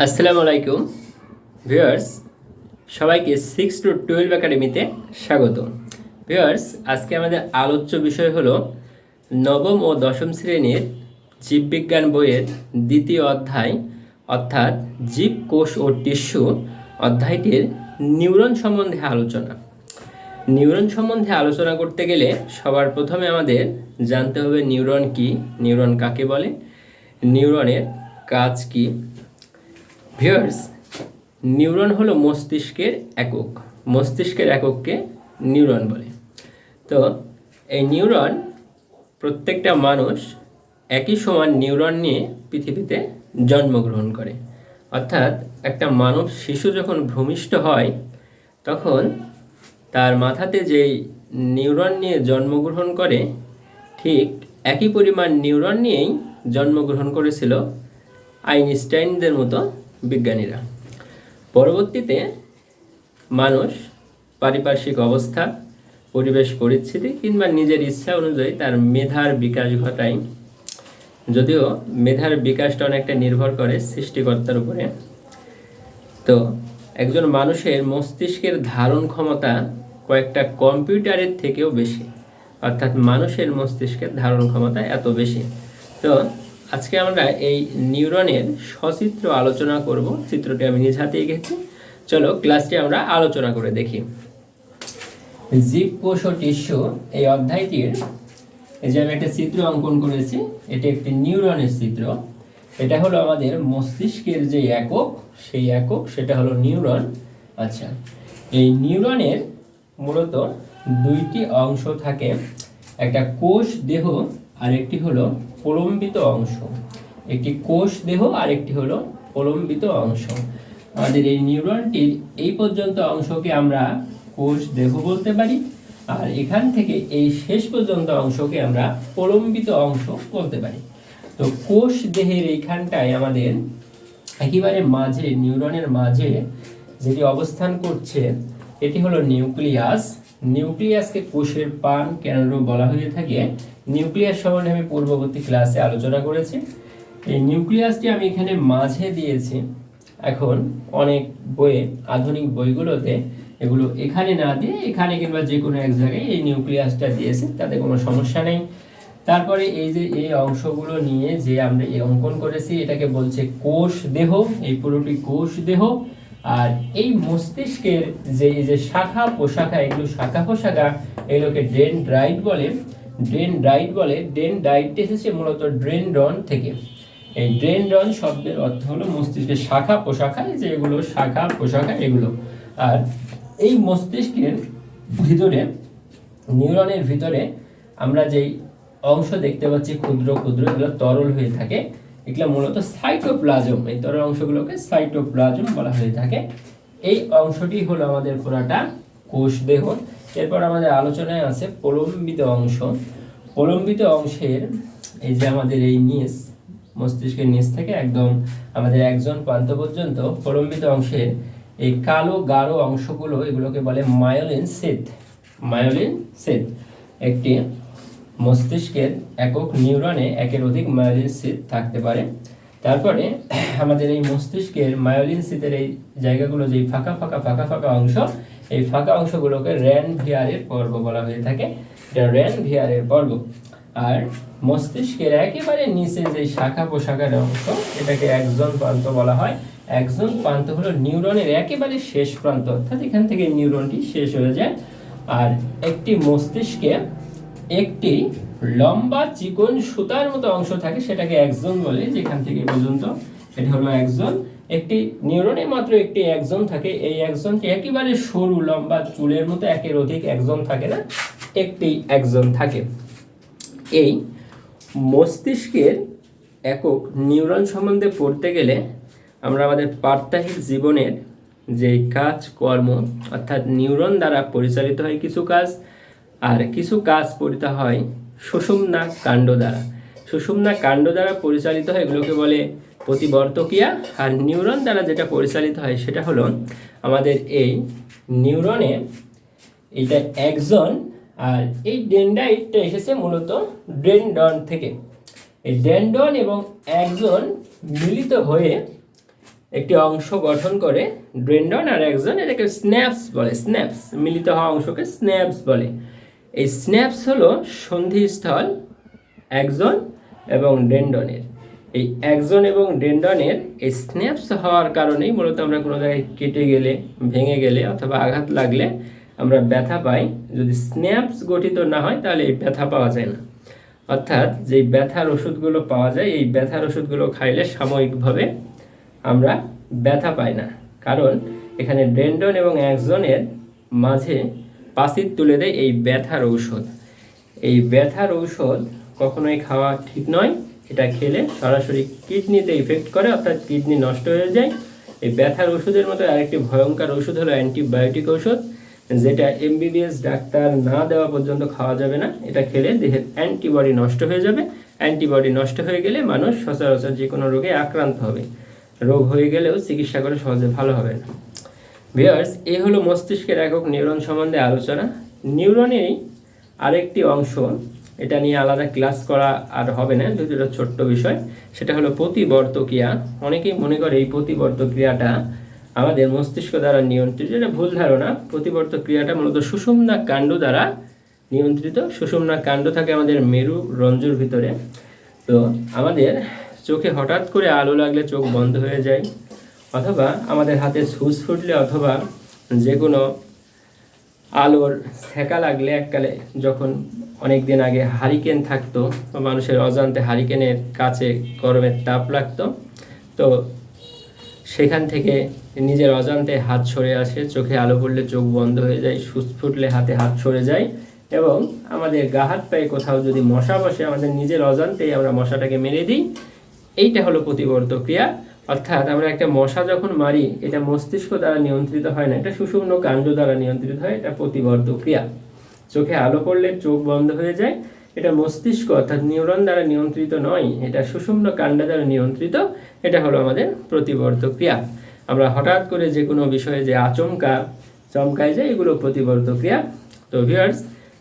আসসালামু আলাইকুম ভিউয়ার্স, সবাইকে 6 to 12 একাডেমিতে স্বাগত। ভিউয়ার্স, আজকে আমাদের আলোচ্য বিষয় হলো নবম ও দশম শ্রেণীর জীববিজ্ঞান বইয়ের দ্বিতীয় অধ্যায় অর্থাৎ জীব কোষ ও টিস্যু অধ্যায়টির নিউরন সম্বন্ধে আলোচনা। নিউরন সম্বন্ধে আলোচনা করতে গেলে সবার প্রথমে আমাদের জানতে হবে নিউরন কি, নিউরন কাকে বলে, নিউরনের কাজ কি। ভিউয়ার্স, নিউরন হলো মস্তিষ্কের একক। মস্তিষ্কের একককে নিউরন বলে। তো এই নিউরন, প্রত্যেকটা মানুষ একই সমান নিউরন নিয়ে পৃথিবীতে জন্মগ্রহণ করে। অর্থাৎ একটা মানব শিশু যখন ভূমিষ্ঠ হয় তখন তার মাথাতে যেই নিউরন নিয়ে জন্মগ্রহণ করে, ঠিক একই পরিমাণ নিউরন নিয়েই জন্মগ্রহণ করেছিল আইনস্টাইনদের মতো বিজ্ঞানীরা। পরবর্তীতে মানুষ পারিপার্শ্বিক অবস্থা, পরিবেশ পরিস্থিতি কিংবা নিজের ইচ্ছা অনুযায়ী তার মেধার বিকাশ ঘটায়। যদিও মেধার বিকাশটা অনেকটা নির্ভর করে সৃষ্টিকর্তার উপরে। তো একজন মানুষের মস্তিষ্কের ধারণ ক্ষমতা কয়েকটা কম্পিউটারের থেকেও বেশি। অর্থাৎ মানুষের মস্তিষ্কের ধারণ ক্ষমতা এত বেশি। তো আজকে আমরা এই নিউরনের সচিত্র আলোচনা করব। চিত্রটি আমি নিজ হাতে এঁকেছি। চলো ক্লাসটি আমরা আলোচনা করে দেখি। জীব কোষ ও টিস্যু এই অধ্যায়টির এই যে আমি একটা চিত্র অঙ্কন করেছি, এটি একটি নিউরনের চিত্র। এটা হলো আমাদের মস্তিষ্কের যে একক, সেই একক সেটা হলো নিউরন। আচ্ছা, এই নিউরনের মূলত দুইটি অংশ থাকে, একটা কোষ দেহ আর একটি হলো প্রলম্বিত অংশ। একটি কোষ দেহ আর একটি হলো প্রলম্বিত অংশ। আমাদের এই নিউরনটির এই পর্যন্ত অংশকে আমরা কোষ দেহ বলতে পারি, আর এখান থেকে এই শেষ পর্যন্ত অংশকে আমরা প্রলম্বিত অংশ বলতে পারি। তো কোষ দেহের এইখানটায় আমাদের একেবারে মাঝে, নিউরনের মাঝে যেটি অবস্থান করছে এটি হলো নিউক্লিয়াস। নিউক্লিয়াসকে কোষের পান কেন্দ্র বলা হয়ে থাকে। নিউক্লিয়াস সম্বন্ধে আমি পূর্ববর্তী ক্লাসে আলোচনা করেছি। এই নিউক্লিয়াসটি আমি এখানে মাঝে দিয়েছি। এখন অনেক বইয়ে, আধুনিক বইগুলোতে এগুলো এখানে না দিয়ে এখানে কিংবা যে কোনো এক জায়গায় এই নিউক্লিয়াসটা দিয়েছে, তাতে কোনো সমস্যা নেই। তারপরে এই যে এই অংশগুলো নিয়ে যে আমরা এই অঙ্কন করেছি, এটাকে বলছে কোষ দেহ। এই পুরোটি কোষ দেহ। আর এই মস্তিষ্কের যে এই যে শাখা প্রশাখা, এগুলো শাখা প্রশাখা, এগুলোকে ডেনড্রাইট বলে। ডেনড্রাইট বলে। ডেনড্রাইট এসেছে মূলত ডেনড্রন থেকে। এই ডেনড্রন শব্দের অর্থ হলো মস্তিষ্কের শাখা প্রশাখা, যে এগুলো শাখা প্রশাখা এগুলো। আর এই মস্তিষ্কের ভিতরে, নিউরনের ভিতরে আমরা যেই অংশ দেখতে পাচ্ছি ক্ষুদ্র ক্ষুদ্র, এগুলো তরল হয়ে থাকে। এগুলো মূলত সাইটোপ্লাজম। এই তরল অংশগুলোকে সাইটোপ্লাজম বলা হয়ে থাকে। এই অংশটি হলো আমাদের পুরাটা কোষ দেহ। এরপর আমাদের আলোচনায় আছে প্রলম্বিত অংশ। প্রলম্বিত অংশের এই যে আমাদের এই নিচ, মস্তিষ্কের নিচ থেকে একদম আমাদের একজন প্রান্ত পর্যন্ত প্রলম্বিত অংশের এই কালো গাঢ় অংশগুলো, এগুলোকে বলে মায়োলিন সিথ। Myelin sheath. একটি মস্তিষ্কের একক নিউরনে একের অধিক মায়োলিন সিথ থাকতে পারে। তারপরে আমাদের এই মস্তিষ্কের মায়োলিন সিথের এই জায়গাগুলো, যে ফাঁকা ফাঁকা ফাঁকা ফাঁকা অংশ, এই ফাঁকা অংশগুলোকে র্যানভিয়ারের পর্ব বলা হয়ে থাকে। এটা র্যানভিয়ারের পর্ব। আর মস্তিষ্কের একেবারে নিচে যে শাখা প্রশাখার অংশ, এটাকে একজন প্রান্ত বলা হয়। একজন প্রান্ত হলো নিউরনের একেবারে শেষ প্রান্ত, অর্থাৎ এখান থেকে নিউরনটি শেষ হয়ে যায়। আর একটি মস্তিষ্কে একটি লম্বা চিকন সুতার মতো অংশ থাকে, সেটাকে একজন বলে। যেখান থেকে পর্যন্ত এটা হলো একজন। একটি নিউরনে মাত্র একটি একজন থাকে। এই একজনটি একেবারে সরু, লম্বা চুলের মতো, একের অধিক একজন থাকে না, একটি একজন থাকে। এই মস্তিষ্কের একক নিউরন সম্বন্ধে পড়তে গেলে আমরা আমাদের প্রাত্যহিক জীবনের যে কাজ কর্ম, অর্থাৎ নিউরন দ্বারা পরিচালিত হয় কিছু কাজ, আর কিছু কাজ পরিচালিত হয় সুষুম্না কাণ্ড দ্বারা। সুষুম্না কাণ্ড দ্বারা পরিচালিত হয়, এগুলোকে বলে প্রতিবর্তকিয়া। আর নিউরন দ্বারা যেটা পরিচালিত হয় সেটা হলো আমাদের এই নিউরনে এটা একজন। আর এই ডেনড্রাইটটা এসেছে মূলত ডেনড্রন থেকে। এই ডেনড্রন এবং একজন মিলিত হয়ে একটি অংশ গঠন করে ডেনড্রন আর অ্যাক্সন, এটাকে স্ন্যাপস বলে। স্ন্যাপস মিলিত হওয়া অংশকে স্ন্যাপস বলে। এই স্ন্যাপস হলো সন্ধিস্থল অ্যাক্সন এবং ডেনড্রনের। এই অ্যাক্সন এবং ডেনড্রনের এই স্ন্যাপস হওয়ার কারণেই মূলত আমরা কোনো জায়গায় কেটে গেলে, ভেঙে গেলে অথবা আঘাত লাগলে আমরা ব্যথা পাই। যদি স্ন্যাপস গঠিত না হয় তাহলে এই ব্যথা পাওয়া যায় না। অর্থাৎ যেই ব্যথার ওষুধগুলো পাওয়া যায়, এই ব্যথার ওষুধগুলো খাইলে সাময়িকভাবে আমরা ব্যথা পাই না, কারণ এখানে ডেনড্রন এবং অ্যাক্সনের মাঝে পাসির তুলে দেয় এই ব্যথার ঔষধ। এই ব্যথার ঔষধ কখনোই খাওয়া ঠিক নয়। এটা খেলে সরাসরি কিডনিতে ইফেক্ট করে, অর্থাৎ কিডনি নষ্ট হয়ে যায়। এই ব্যথার ওষুধের মতো আরেকটি ভয়ঙ্কর ওষুধ হলো অ্যান্টিবায়োটিক ওষুধ, যেটা এমবিবিএস ডাক্তার না দেওয়া পর্যন্ত খাওয়া যাবে না। এটা খেলে দেহের অ্যান্টিবডি নষ্ট হয়ে যাবে। অ্যান্টিবডি নষ্ট হয়ে গেলে মানুষ সচরাচর যে কোনো রোগে আক্রান্ত হবে। রোগ হয়ে গেলেও চিকিৎসা করে সহজে ভালো হবে না। ভিউয়ার্স, এই হলো মস্তিষ্কের একক নিউরন সম্বন্ধে আলোচনা। নিউরনেরই আরেকটি অংশ, এটা নিয়ে আলাদা ক্লাস করা আর হবে না, যেহেতু এটা ছোট্ট বিষয়। সেটা হলো প্রতিবর্ত ক্রিয়া। অনেকেই মনে করে এই প্রতিবর্ত ক্রিয়াটা আমাদের মস্তিষ্ক দ্বারা নিয়ন্ত্রিত। এটা ভুল ধারণা। প্রতিবর্ত ক্রিয়াটা মূলত সুষুম্না কাণ্ড দ্বারা নিয়ন্ত্রিত। সুষুম্না কাণ্ড থাকে আমাদের মেরু রঞ্জুর ভিতরে। তো আমাদের চোখে হঠাৎ করে আলো লাগলে চোখ বন্ধ হয়ে যায়, অথবা আমাদের হাতে সুচ ফুটলে, অথবা যে কোনো আলোর ছ্যাঁকা লাগলে, এককালে যখন অনেক দিন আগে হারিকেন থাকতো, মানুষের অজান্তে হারিকেনের কাছে গরমের তাপ লাগতো, তো সেখান থেকে নিজের অজান্তে হাত সরে আসে। চোখে আলো পড়লে চোখ বন্ধ হয়ে যায়, সুচ ফুটলে হাতে হাত সরে যায়, এবং আমাদের গা হাত পায়ে কোথাও যদি মশা বসে, আমাদের নিজের অজান্তেই আমরা মশাটাকে মেরে দিই। এইটা হলো প্রতিবর্ত ক্রিয়া। অর্থাৎ আমরা একটা মশা যখন মারি, এটা মস্তিষ্ক দ্বারা নিয়ন্ত্রিত হয় না, এটা সুষুম্ন কাণ্ড দ্বারা নিয়ন্ত্রিত হয়। এটা প্রতিবর্ত ক্রিয়া। চোখে আলো পড়লে চোখ বন্ধ হয়ে যায়, এটা মস্তিষ্ক অর্থাৎ নিউরন দ্বারা নিয়ন্ত্রিত নয়, এটা সুষুম্ন কাণ্ড দ্বারা নিয়ন্ত্রিত। এটা হলো আমাদের প্রতিবর্ত ক্রিয়া। আমরা হঠাৎ করে যে কোনো বিষয়ে যে চমকায় যায়, এগুলো প্রতিবর্ত ক্রিয়া। তো ভিউয়ার্স,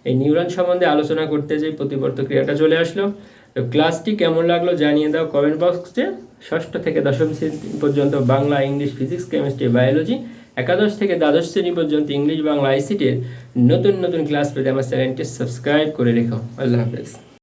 এই নিউরন সম্বন্ধে আলোচনা করতে যে প্রতিবর্ত ক্রিয়াটা চলে আসলো। তো ক্লাসটি কেমন লাগলো জানিয়ে দাও কমেন্ট বক্সে। ষষ্ঠ থেকে দশম শ্রেণী পর্যন্ত Bangla, English, physics, chemistry, biology, একাদশ থেকে দ্বাদশ শ্রেণী পর্যন্ত ইংলিশ, বাংলা, আইসিটির নতুন নতুন ক্লাস পেতে আমার চ্যানেলটি সাবস্ক্রাইব করে রেখো। আল্লাহ হাফেজ।